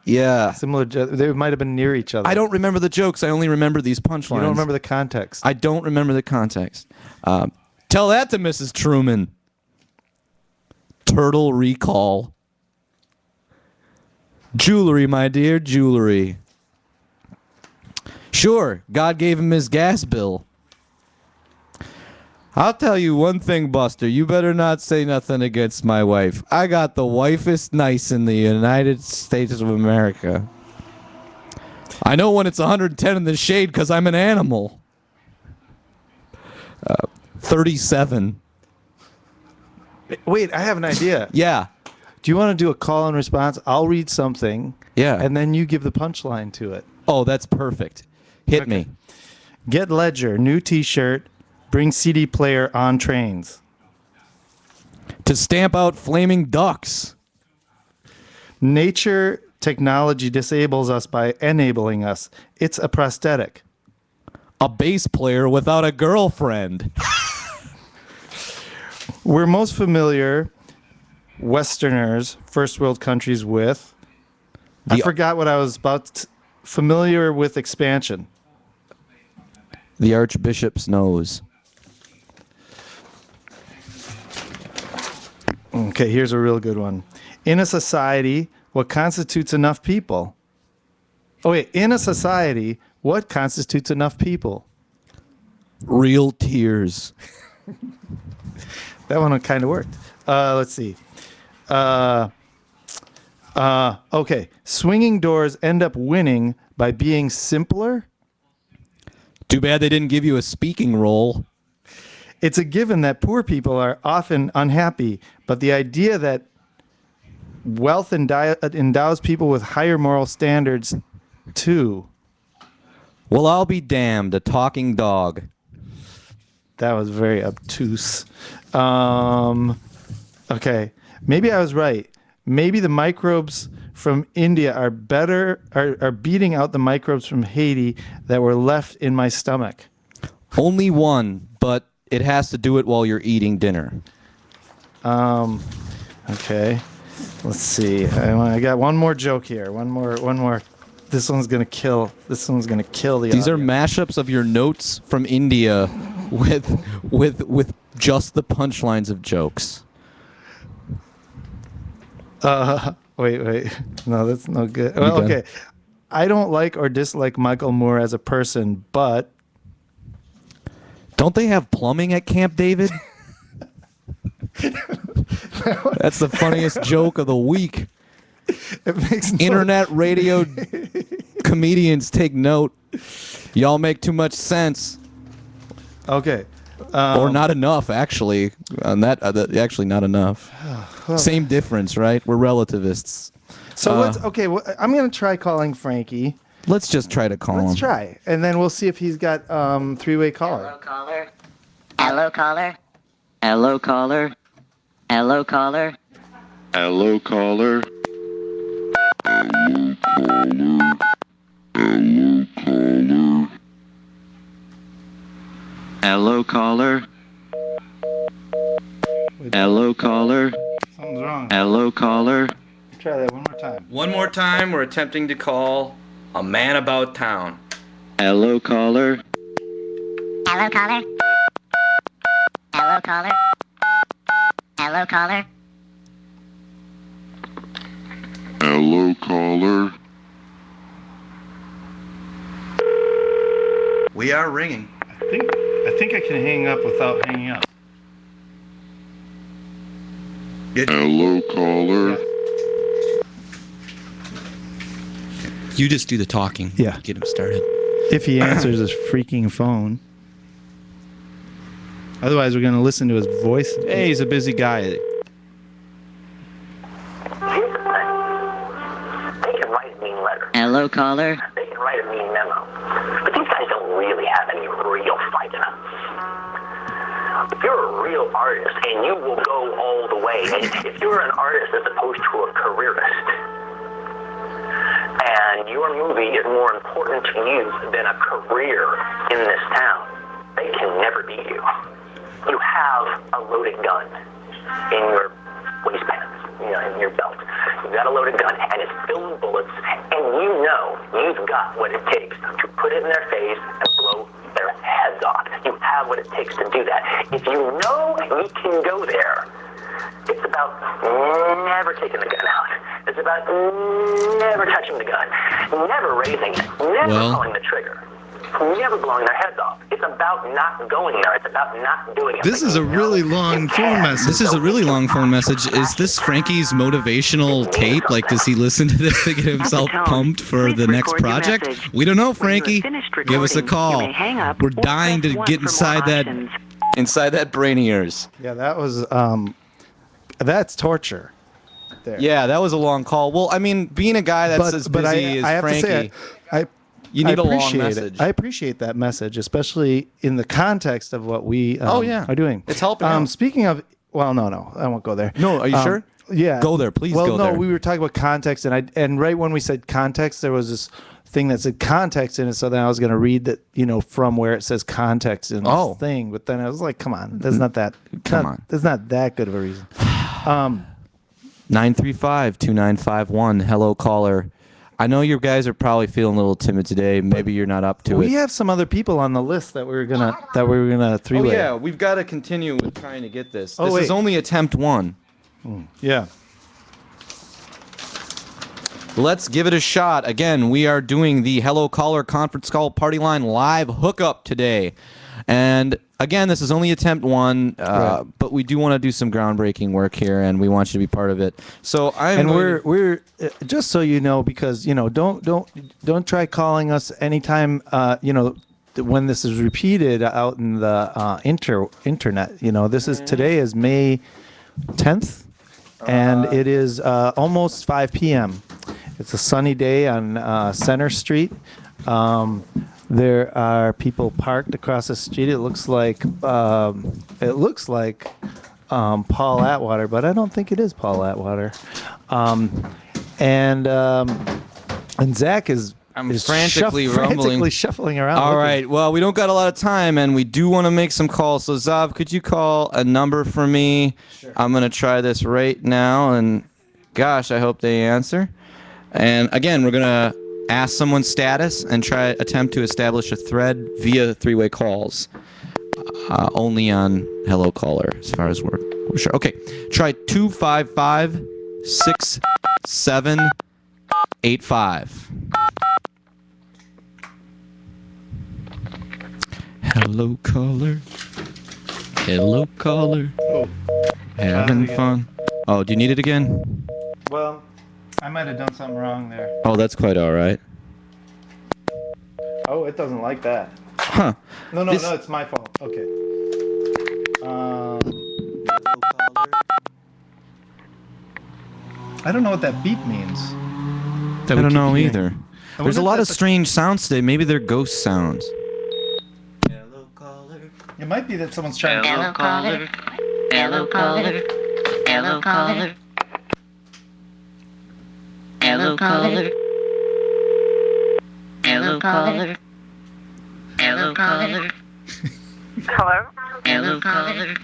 Yeah. Similar. They might have been near each other. I don't remember the jokes. I only remember these punchlines. You don't remember the context. I don't remember the context. Tell that to Mrs. Truman. Turtle recall. Jewelry, my dear, jewelry. Sure, God gave him his gas bill. I'll tell you one thing, Buster. You better not say nothing against my wife. I got the wifest nice in the United States of America. I know when it's 110 in the shade because I'm an animal. 37. Wait, I have an idea. Yeah. Do you want to do a call and response? I'll read something. Yeah. And then you give the punchline to it. Oh, that's perfect. Hit me. Get Ledger, new T-shirt. Bring CD player on trains. To stamp out flaming ducks. Nature technology disables us by enabling us. It's a prosthetic. A bass player without a girlfriend. We're most familiar, Westerners, first world countries, with. I forgot what I was about. Familiar with expansion. The Archbishop's nose. Okay, here's a real good one. In a society, what constitutes enough people? Oh, wait. In a society, what constitutes enough people? Real tears. That one kind of worked. Let's see. Okay. Swinging doors end up winning by being simpler. Too bad they didn't give you a speaking role. It's a given that poor people are often unhappy, but the idea that wealth endows people with higher moral standards, too. Well, I'll be damned. A talking dog. That was very obtuse. Okay, maybe I was right. Maybe the microbes from India are beating out the microbes from Haiti that were left in my stomach. Only one, but it has to do it while you're eating dinner. Okay, let's see. I got one more joke here. One more. This one's gonna kill. This one's gonna kill the. These are audience. mashups of your notes from India with just the punchlines of jokes. Wait. No, that's no good. Well, Okay. okay. I don't like or dislike Michael Moore as a person, but Don't they have plumbing at Camp David? That's the funniest joke of the week. it makes no Internet radio comedians take note. Y'all make too much sense, Okay. or not enough. Actually, on that, actually not enough. Same difference, right? We're relativists. So let's. Okay. Well, I'm gonna try calling Frankie. Let's just try to call him. Let's try, and then we'll see if he's got three-way caller. caller. Hello, caller. Hello, caller. Hello, caller. Hello, caller. Hello, caller. Hello, caller. Something's wrong. Hello, caller. Try that one more time. One more time, we're attempting to call a man about town. Hello, caller. Hello, caller. Hello, caller. Hello, caller. Hello, caller. We are ringing. I think I can hang up without hanging up. Hello, caller. You just do the talking. Yeah. Get him started. If he answers his freaking phone. Otherwise, we're gonna listen to his voice. Hey, he's a busy guy. Here's the thing. They can write a mean letter. Hello, caller. They can write a mean memo. But these guys don't really have any real fight in them. If you're a real artist and you will go all the way, and if you're an artist as opposed to a careerist, and your movie is more important to you than a career in this town, they can never beat you. You have a loaded gun in your waistbands, in your belt. You've got a loaded gun, and it's filled with bullets, and you know you've got what it takes to put it in their face and blow their heads off. You have what it takes to do that. If you know you can go there, it's about never taking the gun out. It's about never touching the gun, never raising it, never pulling the trigger, never blowing their heads off. It's about not going there. It's about not doing it. This is a really long phone message. This is a really long phone message. Is this Frankie's motivational tape? Like, does he listen to this to get himself pumped for the next project? We don't know, Frankie. Give us a call. We're dying to get inside that brain of yours. Yeah, that was that's torture. There. Yeah, that was a long call. Well, I mean, being a guy that's as busy as Frankie, you need a long message. I appreciate that message, especially in the context of what we are doing. It's helping out. Speaking of, well, no, I won't go there. No, are you sure? Yeah. Go there, please. Well, go there. no, we were talking about context, and right when we said context, there was this thing that said context in it. So then I was going to read that, from where it says context in this thing, but then I was like, come on, that's not that. That's not that good of a reason. 935-2951. Hello, caller. I know you guys are probably feeling a little timid today. Maybe you're not up to it. We have some other people on the list that we were gonna three-way. Oh yeah, we've got to continue with trying to get this. Oh, This wait. is only attempt one. Yeah. Let's give it a shot. Again, we are doing the Hello Caller conference call party line live hookup today. And again, this is only attempt one, but we do want to do some groundbreaking work here, and we want you to be part of it. So we're just so you know, because don't try calling us anytime when this is repeated out in the internet. Today is May 10th, and it is almost 5 p.m. It's a sunny day on Center Street. There are people parked across the street. It looks like Paul Atwater, but I don't think it is Paul Atwater. And Zach is frantically rumbling. frantically shuffling around. All looking. right. Well, we don't got a lot of time, and we do want to make some calls. So, Zav, could you call a number for me? Sure. I'm going to try this right now, and gosh, I hope they answer. And again, we're going to ask someone's status and attempt to establish a thread via three-way calls. Only on Hello Caller, as far as we're sure. Okay. Try 255-6785. Hello Caller. Hello Caller. Oh, Having again. fun. Oh, do you need it again? Well, I might have done something wrong there. Oh, that's quite all right. Oh, it doesn't like that. Huh. No, This- it's my fault. Okay. I don't know what that beep means. I don't know either. I There's a wonder lot if of that's strange sounds today. Maybe they're ghost sounds. It might be that someone's trying to. Hello caller. Hello caller. Hello caller. Hello caller. Hello caller. Hello caller. Hello? Hello caller.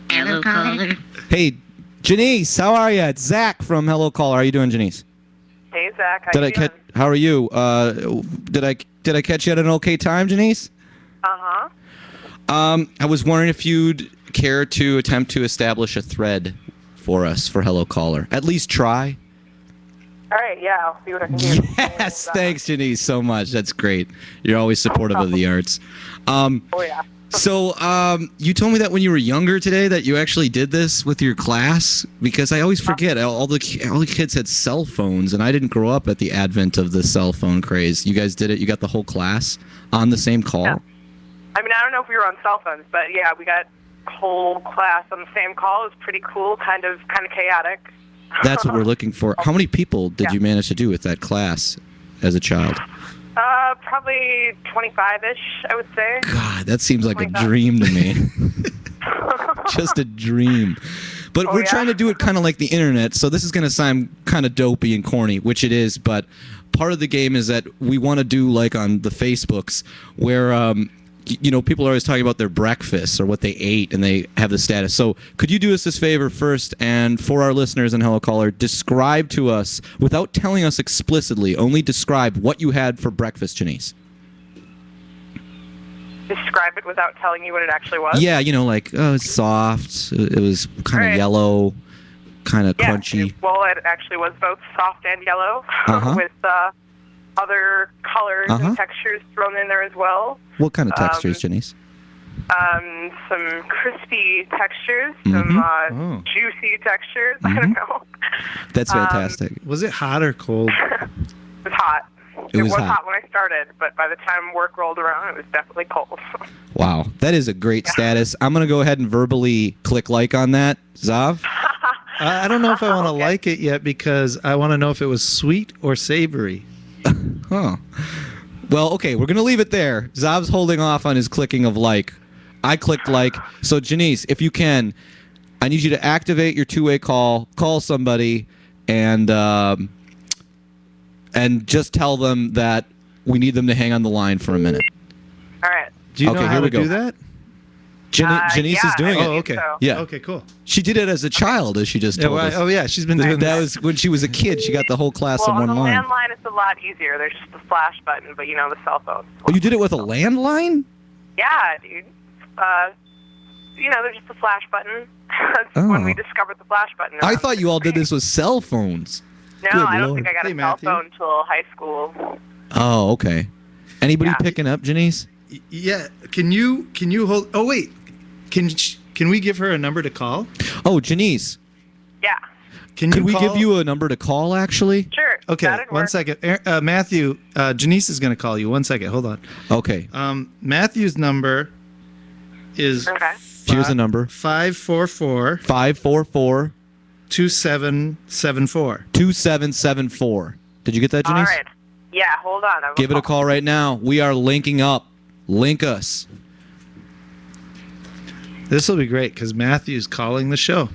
Hello caller. Hey, Janice, how are you? It's Zach from Hello Caller. How are you doing, Janice? Hey, Zach. How Did you I catch? doing? How are you? Did I catch you at an okay time, Janice? Uh-huh. I was wondering if you'd care to attempt to establish a thread for us for Hello Caller. At least try. All right, yeah, I'll see what I can do. Yes, thanks, Janice, so much. That's great. You're always supportive of the arts. Oh, yeah. So, you told me that when you were younger today that you actually did this with your class, because I always forget all the kids had cell phones, and I didn't grow up at the advent of the cell phone craze. You guys did it. You got the whole class on the same call. Yeah. I mean, I don't know if we were on cell phones, but yeah, we got whole class on the same call. It was pretty cool, kind of chaotic. That's what we're looking for. How many people did Yeah. you manage to do with that class as a child? Probably 25-ish, I would say. God, that seems like a 25. dream to me. Just a dream. But Oh, we're yeah? trying to do it kind of like the internet, so this is going to sound kind of dopey and corny, which it is, but part of the game is that we want to do like on the Facebooks where people are always talking about their breakfasts or what they ate and they have the status. So could you do us this favor first, and for our listeners in Hello Caller, describe to us, without telling us explicitly, only describe what you had for breakfast, Janice. Describe it without telling you what it actually was. Yeah, it's soft. It was kind of Right. yellow, kind of Yeah, crunchy. it actually was both soft and yellow, Uh-huh. with other colors Uh-huh. and textures thrown in there as well. What kind of textures, Janice? Some crispy textures, Mhm. some Oh. juicy textures. I don't know. That's fantastic. Was it hot or cold? It was hot. It was hot. hot when I started, but by the time work rolled around, it was definitely cold. Wow, that is a great status. I'm going to go ahead and verbally click like on that. Zav? I don't know if I want to like it yet because I want to know if it was sweet or savory. Huh. Well, okay, we're going to leave it there. Zav's holding off on his clicking of like. I clicked like. So, Janice, if you can, I need you to activate your two-way call somebody, and just tell them that we need them to hang on the line for a minute. All right. Do you Okay, know how here to we go. do that? Janice is doing I it. Oh, okay. So. Yeah. Okay, cool. She did it as a child, as she just Yeah, told well, us. oh, yeah, she's been doing That was when she was a kid. She got the whole class Well, on on one the line. landline, it's a lot easier. There's just the flash button, but the cell phone. Oh, you did it with a landline? Yeah, dude. There's just a flash button. That's Oh. when we discovered the flash button. I thought you all did this with cell phones. No, Good I don't Lord. think I got Hey, a cell Matthew. phone until high school. Oh, okay. Anybody Yeah. picking up, Janice? Yeah. Can you hold? Oh, wait. Can we give her a number to call? Oh, Janice, Yeah, Can could you we call? give you a number to call, actually? sure. Okay, That'd one work. second. Matthew, Janice is going to call you. 1 second. Hold on. Okay. Matthew's number is Okay. Here's the number. 544 544 2774. 2774. Did you get that, All Janice? right. Yeah, hold on. Give it a call right now. We are linking up. Link us. This will be great because Matthew's calling the show.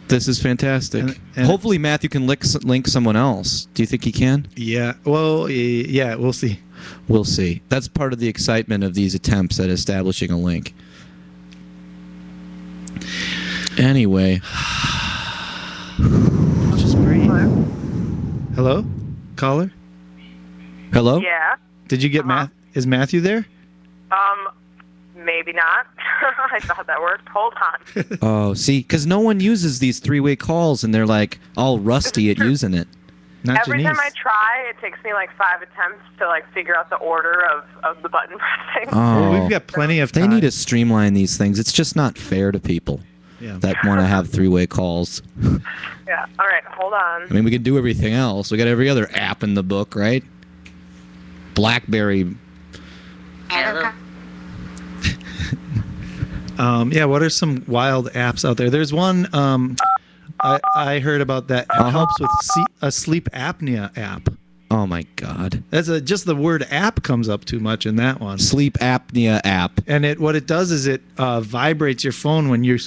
This is fantastic. And- Hopefully Matthew can link someone else. Do you think he can? Yeah. Well, yeah, we'll see. We'll see. That's part of the excitement of these attempts at establishing a link. Anyway. Just breathe. Hello? Caller? Hello? Yeah. Did you get Is Matthew there? Maybe not. I thought that worked. Hold on. Oh, see, because no one uses these three-way calls, and they're like all rusty at using it. Not Every Janice. time I try, it takes me like 5 attempts to like figure out the order of the button pressing. Oh, Well, we've got plenty of time. they need to streamline these things. It's just not fair to people Yeah. that want to have three-way calls. Yeah. All right. Hold on. I mean, we can do everything else. We got every other app in the book, right? BlackBerry. Hello. Yeah, what are some wild apps out there? There's one I heard about that helps with a sleep apnea app. Oh my God. That's just the word app comes up too much in that one. Sleep apnea app. And what it does is it vibrates your phone when you're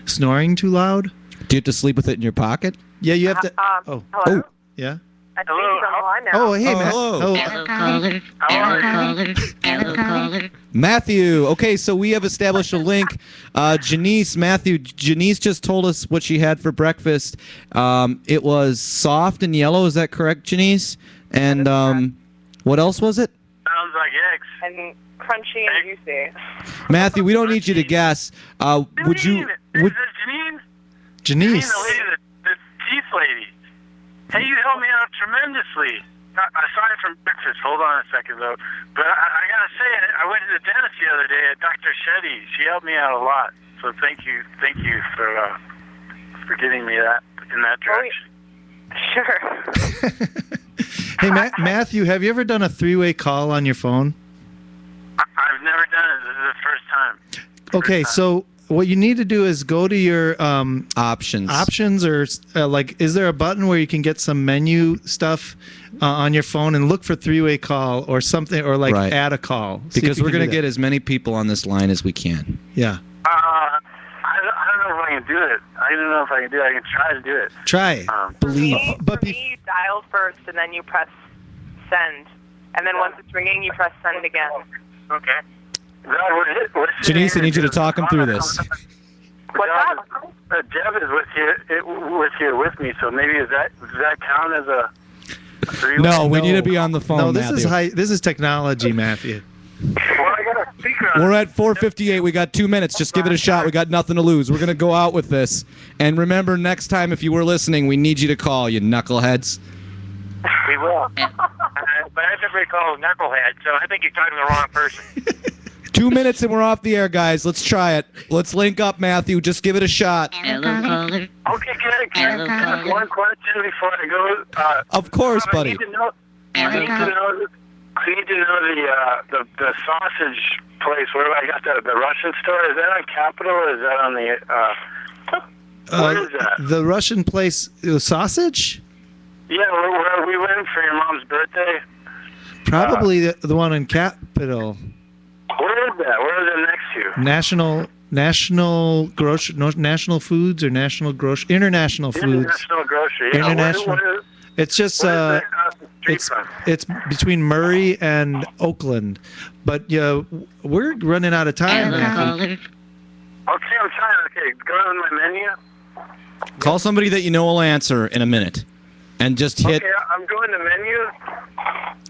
snoring too loud. Do you have to sleep with it in your pocket? Yeah, you have to. Hello? Oh. Yeah. I think he's on the line now. Oh, hey, Oh, Matt. hello. Oh, Hello, caller. Hello, caller. Hello, caller. Matthew. Okay, so we have established a link. Janice just told us what she had for breakfast. It was soft and yellow. Is that correct, Janice? And what else was it? Sounds like eggs. And crunchy and juicy. Matthew, we don't need you to guess. Would you? Would, Janine? Janice. The teeth lady. Hey, you helped me out tremendously. Aside from breakfast, hold on a second though. But I gotta say, I went to the dentist the other day at Dr. Shetty. She helped me out a lot. So thank you for getting me that in that direction. Sure. Hey, Matthew, have you ever done a three-way call on your phone? I've never done it. This is the first time. Okay, so what you need to do is go to your options. or is there a button where you can get some menu stuff on your phone and look for three-way call or something, or Right. add a call? See if Because you we're can going do to get that. as many people on this line as we can. Yeah. I don't know if I can do it. I don't know if I can do it. I can try to do it. Try. Believe. For me, you dial first and then you press send. And then once it's ringing, you press send again. Okay. Janice, I need you to talk him through this. What's that? Deb is with me, so maybe does that count as a three-way? No, we need to be on the phone. No, this Matthew. is this is technology, Matthew. Well, I got a speaker on. We're at 4:58. We got 2 minutes. Just give it a shot. We got nothing to lose. We're gonna go out with this. And remember, next time, if you were listening, we need you to call, you knuckleheads. We will. But I never call knucklehead, so I think you're talking to the wrong person. 2 minutes and we're off the air, guys. Let's try it. Let's link up, Matthew. Just give it a shot. Hello, caller. Okay, can I ask one question before I go? Of course, buddy. I need to know the sausage place where I got the Russian store. Is that on Capitol or is that on the? Where is that? The Russian place sausage? Yeah, where we went for your mom's birthday. Probably the one in Capitol. Where is that? Where is it next to? National Foods or National Grocery International Foods. International Grocery. Yeah, International. It's just it's between Murray and Oakland, but we're running out of time. Hello, caller. Okay, I'm trying. Okay, go on my menu. Call somebody that you know will answer in a minute. And just hit. Okay, I'm going to menu.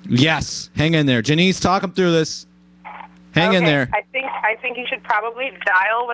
Yes. Hang in there. Janice, talk them through this. Hang in there. I think you should probably dial